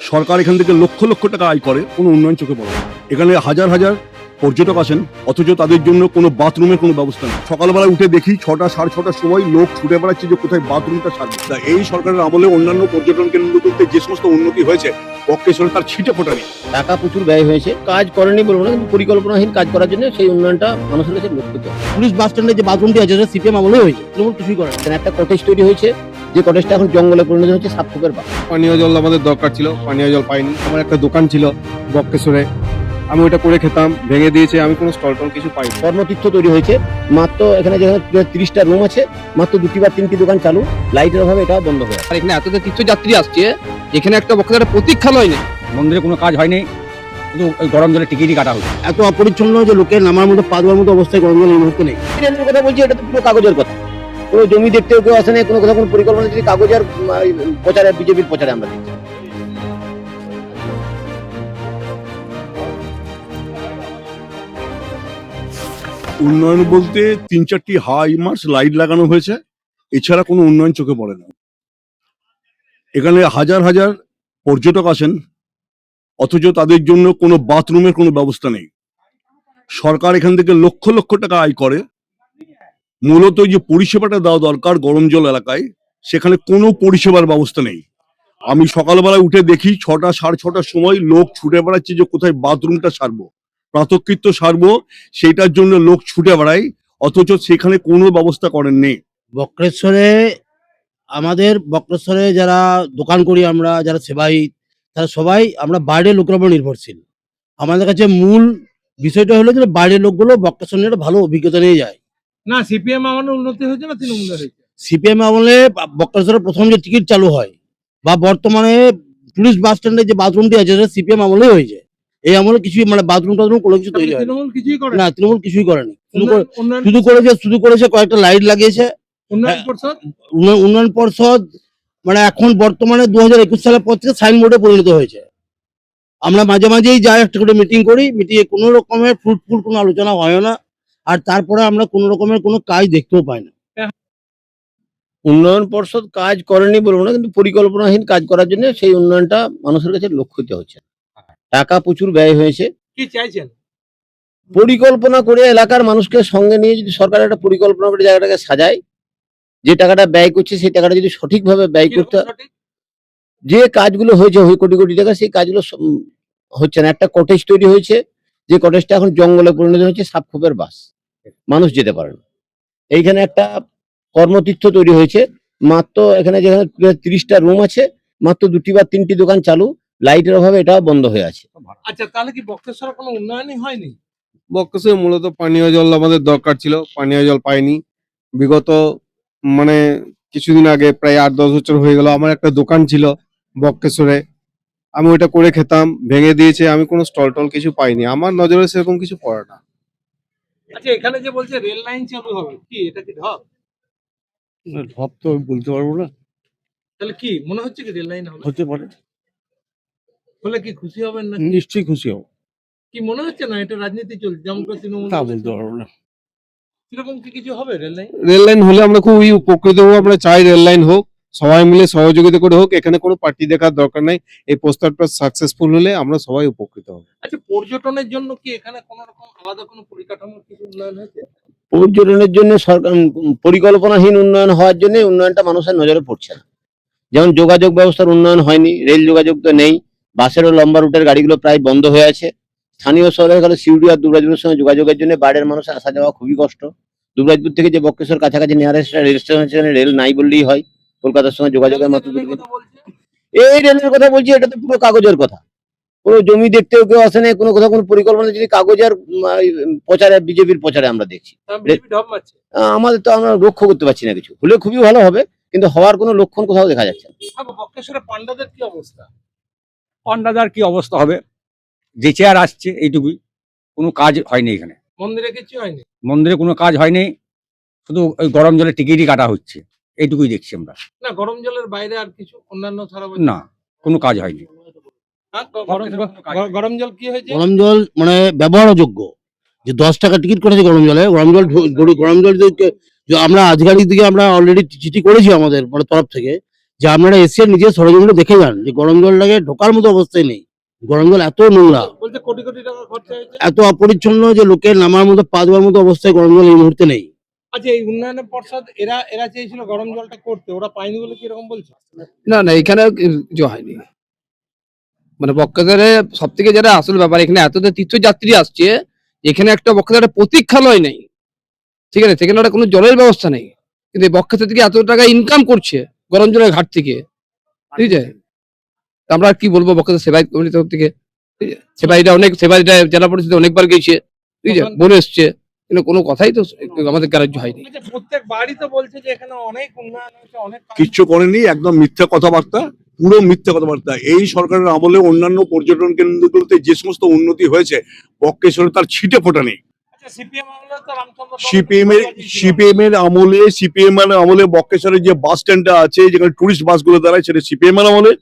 সরকার এখান থেকে লক্ষ লক্ষ টাকা আয় করে, কোনো উন্নয়ন চোখে পড়ে না। এখানে হাজার হাজার পর্যটক আসেন, অথচ তাদের জন্য কোনো বাথরুমের কোনো ব্যবস্থা নেই। সকালবেলা উঠে দেখি 6টা সাড়ে 6টার সময় লোক ছুটে বেড়াচ্ছে যে কোথায় বাথরুমটা সারবে। তা এই সরকারের আমলে অন্যান্য পর্যটন কেন্দ্রগুলোতে যে সমস্ত উন্নতি হয়েছে, বক্রেশ্বরে তার ছিটে ফোটা নেই। টাকা প্রচুর ব্যয় হয়েছে, কাজ করেনি বলবো না, কিন্তু পরিকল্পনাহীন কাজ করার জন্য সেই উন্নয়নটা মানুষের কাছে লক্ষিত। পুলিশ বাস স্ট্যান্ডে যে বাথরুমটি আছে সেটা সিপিএম আমলেই হয়েছে, তৃণমূল কিছুই করে না। এখানে একটা কটেজ তৈরি হয়েছে, যে কটেজটা এখন জঙ্গলে পরিণত হচ্ছে, সাপখোপের বাস। পানীয় জল আমাদের দরকার ছিল, পানীয় জল পাইনি। আমার একটা দোকান ছিল বক্রেশ্বরে, আমি ওটা করে খেতাম, ভেঙে দিয়েছে। আমি কোনো স্টল টল কিছু পাইনি। কর্মতীর্থ তৈরি হয়েছে, মাত্র এখানে যেখানে 30টা রুম আছে, মাত্র 2টি বা 3টি দোকান চালু, লাইটের অভাবে এটা বন্ধ হয়ে আছে। আর এখানে এত তীর্থযাত্রী আসছে, এখানে একটা বক্রেশ্বরের প্রতীক্ষালয় নেই। মন্দিরে কোনো কাজ হয়নি, শুধু ওই গরম জলে টিকিটই কাটা হচ্ছে। এত অপরিচ্ছন্ন যে লোকের নামার মতো পা ধোয়ার মতো অবস্থায় গরম জল এই মুহূর্তে নেই। ট্রেনের কথা বলছি, এটা তো পুরো কাগজের কথা। কোনো জমি দেখতেও কেউ আসে না, কোনো কথা কোনো পরিকল্পনা, যদি কাগজের প্রচারে, বিজেপির প্রচারে আমরা দেখছি। উন্নয়ন বলতে 3-4টি হাই মার্চ লাইট লাগানো হয়েছে, এছাড়া কোনো উন্নয়ন চোখে পড়ে না। এখানে হাজার হাজার পর্যটক আসেন, অথচ তাদের জন্য কোনো বাথরুমের কোনো ব্যবস্থা নেই। সরকার এখান থেকে লক্ষ লক্ষ টাকা আয় করে, মূলত যে পরিষেবাটা দেওয়া দরকার গরম জল এলাকায়, সেখানে কোনো পরিষেবার ব্যবস্থা নেই। আমি সকালবেলা উঠে দেখি 6টা সাড়ে 6টার সময় লোক ছুটে বেড়াচ্ছে যে কোথায় বাথরুমটা সারবো, প্রাতকৃত্য সারবো, সেইটার জন্য লোক ছুটে বেড়ায়, অথচ সেখানে কোনো ব্যবস্থা করেননি। বক্রেশ্বরে যারা দোকান করি আমরা, যারা সেবাই, তারা সবাই আমরা বাইরের লোকের উপর নির্ভরশীল। আমাদের কাছে মূল বিষয়টা হলো যে বাইরের লোকগুলো বক্রেশ্বর নিয়ে একটা ভালো অভিজ্ঞতা নিয়ে যায়। না, সিপিএম আমলে উন্নতি হয়েছে না তৃণমূলে হয়েছে? সিপিএম আমলে বক্রেশ্বরে প্রথম যে টিকিট চালু হয়, বা বর্তমানে পুলিশ বাস স্ট্যান্ডে যে বাথরুমটি আছে সেটা সিপিএম আমলেই হয়েছে। এই আমলে কিছুই মানে বাথরুম টাথরুম কোনো কিছু তৈরি হয় তৃণমূল কিছুই করে না, তৃণমূল কিছুই করেনি। উন্নয়ন শুধু করেছে কয়েকটা লাইট লাগিয়েছে। উন্নয়ন পরিষদ উন্নয়ন পর্ষদ মানে এখন বর্তমানে 2021 সালের পর থেকে সাইনবোর্ডে পরিণত হয়েছে। আমরা মাঝে মাঝেই যাই, একটা করে মিটিং করি, মিটিংয়ে কোনো রকমের ফ্রুটফুল কোনো আলোচনা হয় না, আর তারপরে আমরা কোনো রকমের কোনো কাজ দেখতেও পাই না। উন্নয়ন পর্ষদ কাজ করেনি বলবো না, কিন্তু পরিকল্পনাহীন কাজ করার জন্য সেই উন্নয়নটা মানুষের কাছে লক্ষিত হচ্ছে। টাকা প্রচুর ব্যয় হয়েছে। কি চাইছেন? পরিকল্পনা করে এলাকার মানুষকে সঙ্গে নিয়ে যদি সরকার একটা পরিকল্পনা করে জায়গাটাকে সাজায়, যে টাকাটা ব্যয় করছে সেই টাকাটা যদি সঠিকভাবে ব্যয় করতে, সঠিক? যে কাজগুলো হয়েছে কোটি কোটি টাকা, সেই কাজগুলো হচ্ছে না। একটা কটেজ তৈরি হয়েছে, যে কটেজটা এখন জঙ্গলে পরিণত হচ্ছে, সাপখোপের বাস, মানুষ যেতে পারে না। এইখানে একটা কর্মতীর্থ তৈরি হয়েছে, মাত্র এখানে যেখানে 30টা রুম আছে, মাত্র 2টি বা 3টি দোকান চালু, লাইটের অভাবে এটা বন্ধ হয়ে আছে। আচ্ছা, তাহলে কি বক্রেশ্বরে কোনো উন্নয়নই হয়নি? বক্রেশ্বরে মূলত পানীয় জল আমাদের দরকার ছিল, পানীয় জল পাইনি। বিগত মানে কিছুদিন আগে প্রায় 8-10 বছর হয়ে গেল, আমার একটা দোকান ছিল বক্রেশ্বরে, আমি ওটা করে খেতাম, ভেঙে দিয়েছে। আমি কোনো স্টল টল কিছু পাইনি, আমার নজরে সেরকম কিছু পড়ে না। আচ্ছা, এখানে যে বলছে রেল লাইন চালু হবে, কি এটা কি ঢপ? ঢপ তো বলতে পারবো না, তাহলে কি মনে হচ্ছে কি রেল লাইন হবে? হতে পারে, হলে কি খুশি হবেন না? নিশ্চয়ই খুশি হব। কি মনে হচ্ছে না এটা রাজনীতি চলছে, যেমন করে তৃণমূল? তা বলতে পারবো না। কিরকম কি কিছু হবে রেল লাইন? রেল লাইন হলে আমরা খুবই উপকৃত হবো। আমরা চাই রেল লাইন হোক, সবাই মিলে সহযোগিতা করে হোক। এখানে কোনো পার্টি দেখার দরকার নাই। এই প্রস্তাবটা সাকসেসফুল হলে আমরা সবাই উপকৃত হব। আচ্ছা, পর্যটনের জন্য কি এখানে কোন রকম আলাদা কোনো পরিকাঠামোর কিছু উন্নয়ন হয়েছে? পর্যটনের জন্য সরকার পরিকল্পনাহীন উন্নয়ন হওয়ার জন্য উন্নয়নটা মানুষের নজরে পড়ছে না। যেমন যোগাযোগ ব্যবস্থার উন্নয়ন হয়নি, রেল যোগাযোগ তো নেই, বাসেরও লম্বা রুটের গাড়িগুলো প্রায় বন্ধ হয়ে আছে। স্থানীয় শহরে গেলে সিউড়ি আর দুবরাজপুরের সঙ্গে যোগাযোগের জন্য বাইরের মানুষের আসা যাওয়া খুবই কষ্ট। দুবরাজপুর থেকে যে বক্রেশ্বর কাছাকাছি নিয়ারেস্ট রেল স্টেশন আছে, সেখানে রেল নাই বললেই হয়, কলকাতার সঙ্গে যোগাযোগের মাত্র রেলের কথা বলছে? এই রেলের কথা বলছি, এটা তো পুরো কাগজের কথা। কোনো জমি দেখতেও কেউ আসে না, কোনো কথা কোনো পরিকল্পনা, যদি কাগজের প্রচারে, বিজেপির প্রচারে আমরা দেখছি। বিজেপি ঢপ মারছে। আমাদের তো আমরা লক্ষ্য করতে পারছি না কিছু। হলে খুবই ভালো হবে, কিন্তু হওয়ার কোনো লক্ষণ কোথাও দেখা যাচ্ছে না। বক্রেশ্বরে পান্ডাদের কি অবস্থা? পান্ডাদার কি অবস্থা হবে, যে চেয়ার আসছে এইটুকুই, কোনো কাজ হয়নি এখানে। মন্দিরে কিছু হয়নি? মন্দিরে কোনো কাজ হয়নি, শুধু ওই গরম জলে টিকিটই কাটা হচ্ছে, এইটুকুই দেখছি আমরা। না, গরম জলের বাইরে আর কিছু অন্যান্য ছাড়া না, কোনো কাজ হয়নি। গরম জল কি হয়েছে? গরম জল মানে ব্যবহারযোগ্য, যে 10 টাকা টিকিট করেছে গরম জলে, গরম জল আমরা আধিকারিক দিকে আমরা অলরেডি চিঠি করেছি আমাদের মানে তরফ থেকে, যে আপনারা এসে নিজের সরজমিনে দেখে যান যে গরম জলটাকে ঢোকার মতো অবস্থায় নেই। গরম জল এত নোংরা, বলছে কোটি কোটি টাকা খরচা হয়েছে। এত অপরিচ্ছন্ন যে লোকের নামার মতো পা দেওয়ার মতো অবস্থায় গরম জল এই মুহূর্তে নেই। আচ্ছা, এই উন্নয়ন পর্ষদ এরা এরা চেয়েছিল গরম জলটা করতে, ওরা পায়নি বলে কি এরকম বলছে? না না, এখানে কিছু হয়নি। মানে বক্কাজারে সব থেকে যেটা আসল ব্যাপার, এখানে এত তীর্থযাত্রী আসছে, এখানে একটা বক্কাজারে প্রতীক্ষালয় নেই, ঠিক আছে, সেখানে একটা কোনো জলের ব্যবস্থা নেই, কিন্তু এই বক্কাজার থেকে এত টাকা ইনকাম করছে গরম জলের ঘাট থেকে, ঠিক আছে। তা আমরা আর কি বলবো বক্কাজার সেবায়ত কমিটির তরফ থেকে, ঠিক আছে, সেবায়িটা জেলা পরিষদে অনেকবার গেছে, ঠিক আছে, বলে এসছে, কিন্তু কোনো কথাই তো আমাদের গ্রাহ্য হয়নি। আচ্ছা, প্রত্যেক বাড়ি তো বলছে যে এখানে অনেক উন্নয়ন হয়েছে, অনেক কাজ কিচ্ছু করেনি, একদম মিথ্যা কথাবার্তা, পুরো মিথ্যা কথাবার্তা। এই সরকারের আমলে অন্যান্য পর্যটন কেন্দ্রগুলোতে যে সমস্ত উন্নতি হয়েছে, বক্রেশ্বরে তার ছিটে ফোটা নেই। আচ্ছা, সিপিএম আমলে তো রামচন্দ্র পাল সিপিএম এর আমলে বক্রেশ্বরের যে বাস স্ট্যান্ডটা আছে, যেখানে টুরিস্ট বাসগুলো দাঁড়ায়, সেটা সিপিএম এর আমলে।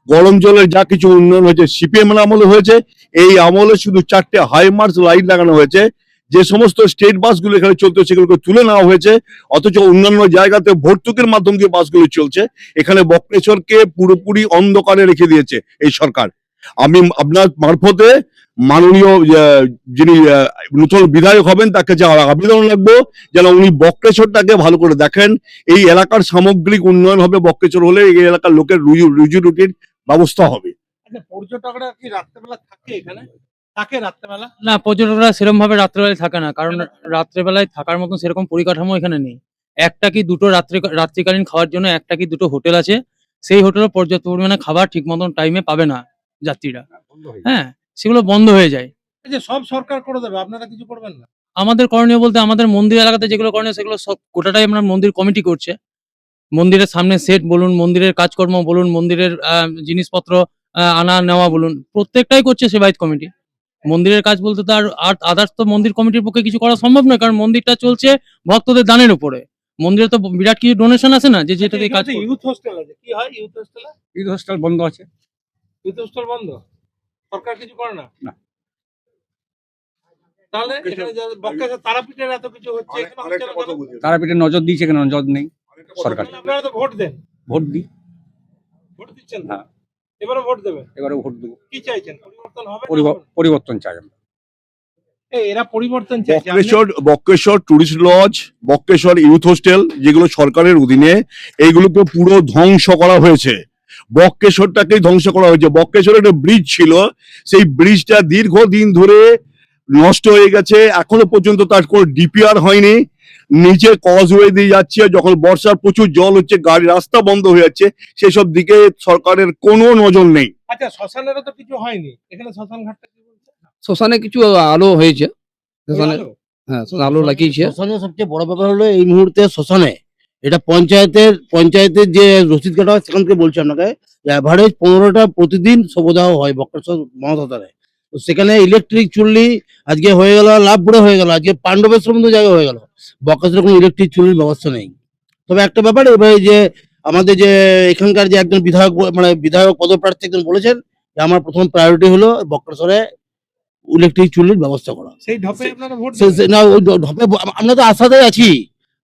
গরম জলের যা কিছু উন্নয়ন হয়েছে সিপিএম এর আমলে হয়েছে। এই আমলে শুধু 4টে হাই মার্চ লাইট লাগানো হয়েছে, যে সমস্ত স্টেট বাসগুলো এখানে চলতো সেগুলোকে তুলে নেওয়া হয়েছে, অথচ অন্যান্য জায়গাতে ভর্তুকির মাধ্যম দিয়ে বাসগুলো চলছে। এখানে বক্রেশ্বরকে পুরোপুরি অন্ধকারে রেখে দিয়েছে এই সরকার। আমি আপনার মারফতে মাননীয় যিনি নতুন বিধায়ক হবেন তাকে যে আবেদন রাখবো, যেন উনি বক্রেশ্বরটাকে ভালো করে দেখেন। এই এলাকার সামগ্রিক উন্নয়ন হবে বক্রেশ্বর হলে, এই এলাকার লোকের রুজি রুটির ব্যবস্থা হবে। আচ্ছা, পর্যটকরা কি রাত্রেবেলা থাকে এখানে? থাকে রাত্রেবেলা? না, পর্যটকরা সেরকম ভাবে রাত্রেবেলায় থাকে না, কারণ রাত্রেবেলায় থাকার মতন সেরকম পরিকাঠামো এখানে নেই। একটা কি দুটো রাত্রিকালীন খাওয়ার জন্য একটা কি দুটো হোটেল আছে, সেই হোটেলে পর্যাপ্ত পরিমাণে খাবার ঠিক মতন টাইমে পাবে না যাত্রীরা। হ্যাঁ, সেগুলো বন্ধ হয়ে যায়। আচ্ছা, সব সরকার করে দেবে, আপনারা কিছু করবেন না? আমাদের করণীয় বলতে আমাদের মন্দির এলাকাতে যেগুলো করণীয় সেগুলো সব গোটাটাই আমরা মন্দির কমিটি করছে। মন্দিরের সামনে সেট বলুন, মন্দিরের কাজকর্ম বলুন, মন্দিরের জিনিসপত্র আনা নেওয়া বলুন, প্রত্যেকটাই করছে সেবায়ত কমিটি। মন্দিরের কাজ বলতে তো আর আদার্স তো মন্দির কমিটির পক্ষে কিছু করা সম্ভব নয়, কারণ মন্দিরটা চলছে ভক্তদের দানের উপরে। মন্দিরে তো বিরাট কিছু ডোনেশন আছে না, যে যেটা দিয়ে কাজ করবে। ইউথ হোস্টেল আছে, কি হয় ইউথ হোস্টেলে? ঈদ হোস্টেল বন্ধ আছে। ইউথ হোস্টেল বন্ধ, সরকার কিছু করে না? না। তাহলে এখানে বক্রেশ্বর তারাপীঠের এত কিছু হচ্ছে, এখানে হচ্ছে না কেন? তারাপীঠে নজর দিয়েছে, কেন নজর নেই সরকার? তাহলে আপনারা তো ভোট দেন, ভোট দিই, ভোট দিচ্ছেন না? হ্যাঁ। এবারে ভোট দেবেন, এবারে ভোট দেবো। কি চাইছেন? পরিবর্তন হবে না হবে না? পরিবর্তন চাই আমরা। এরা পরিবর্তন চাইছে। Bakreshwar tourist lodge, Bakreshwar youth hostel, যেগুলো সরকারের অধীনে, এইগুলোকে পুরো ধ্বংস করা হয়েছে। বক্রেশ্বরটাকে ধ্বংস করা হয়েছে। বক্রেশ্বরের একটা ব্রিজ ছিল, সেই ব্রিজটা দীর্ঘদিন ধরে নষ্ট হয়ে গেছে, এখনো পর্যন্ত তার কোনো ডিপিআর হয়নি। নিচে কজওয়ে দিয়ে যাচ্ছে, যখন বর্ষার প্রচুর জল হচ্ছে, গাড়ি রাস্তা বন্ধ হয়ে যাচ্ছে, সেসব দিকে সরকারের কোনো নজর নেই। আচ্ছা, শ্মশানেরও তো কিছু হয়নি এখানে, শ্মশান ঘাটটা কি বলছে? শ্মশানে কিছু আলো হয়েছে, শ্মশানে, আলো? হ্যাঁ, আলো লাগিয়েছে। শ্মশানে সবচেয়ে বড় ব্যাপার হলো এই মুহূর্তে শ্মশানে এটা পঞ্চায়েতের যে রসিদ কাটা হয় সেখান থেকে বলছি আপনাকে, অ্যাভারেজ 15টা প্রতিদিন শবদাহ হয় বক্রেশ্বর মহাশ্মশানে। তো সেখানে ইলেকট্রিক চুল্লি আজকে হয়ে গেল, লাভপুরে হয়ে গেল, আজকে পাণ্ডবেশ্বর মতো জায়গা হয়ে গেল, বক্রেশ্বরে কোনো ইলেকট্রিক চুল্লির ব্যবস্থা নেই। তবে একটা ব্যাপার, এবারে যে আমাদের যে এখানকার যে একজন বিধায়ক মানে বিধায়ক পদপ্রার্থী একজন বলেছেন যে আমার প্রথম প্রায়োরিটি হলো বক্রেশ্বরে ইলেকট্রিক চুল্লির ব্যবস্থা করা। সেই ঢপে আপনারা ভোট সে- দেবেন? সে- না ওই ঢপে আমরা তো আশাতেই আছি।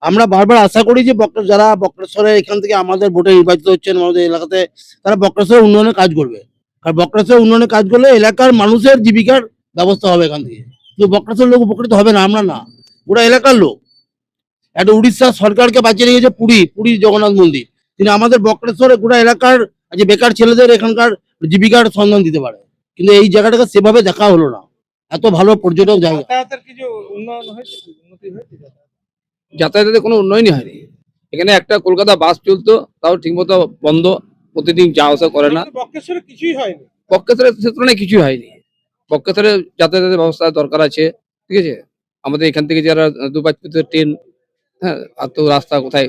আমরা বারবার আশা করি যে যারা বক্রেশ্বরে এখান থেকে আমাদের ভোটে নির্বাচিত হচ্ছেন আমাদের এলাকাতে, তারা বক্রেশ্বরের উন্নয়নের কাজ করবে। কারণ বক্রেশ্বরের উন্নয়নের কাজ করলে এলাকার মানুষের জীবিকার ব্যবস্থা হবে এখান থেকে। কিন্তু বক্রেশ্বর লোক উপকৃত হবে না, আমরা না, ওরা এলাকার লোক। একটা উড়িষ্যা সরকারকে বাঁচিয়ে রেখেছে পুরী জগন্নাথ মন্দির, তিনি আমাদের বক্রেশ্বরে গোটা এলাকার যে বেকার ছেলেদের এখানকার জীবিকার সন্ধান দিতে পারে, কিন্তু এই জায়গাটাকে সেভাবে দেখা হলো না। এত ভালো পর্যটক জায়গা। যাতায়াতের কিছু উন্নয়ন হয়েছে, উন্নতি হয়েছে যাতায়াত? যাতায়াতের কোনো উন্নয়নই হয়নি। এখানে একটা কলকাতা বাস চলতো, তাও ঠিকমতো বন্ধ, প্রতিদিন যাওয়া আসা করে না। তাহলে বক্রেশ্বরে কিছুই হয়নি? বক্রেশ্বরের ক্ষেত্রে কিছুই হয়নি। বক্রেশ্বরে যাতায়াতের ব্যবস্থা দরকার আছে, ঠিক আছে। আমাদের এখান থেকে যারা দুপাঁচ ট্রেন, হ্যাঁ, আর তো রাস্তা কোথায়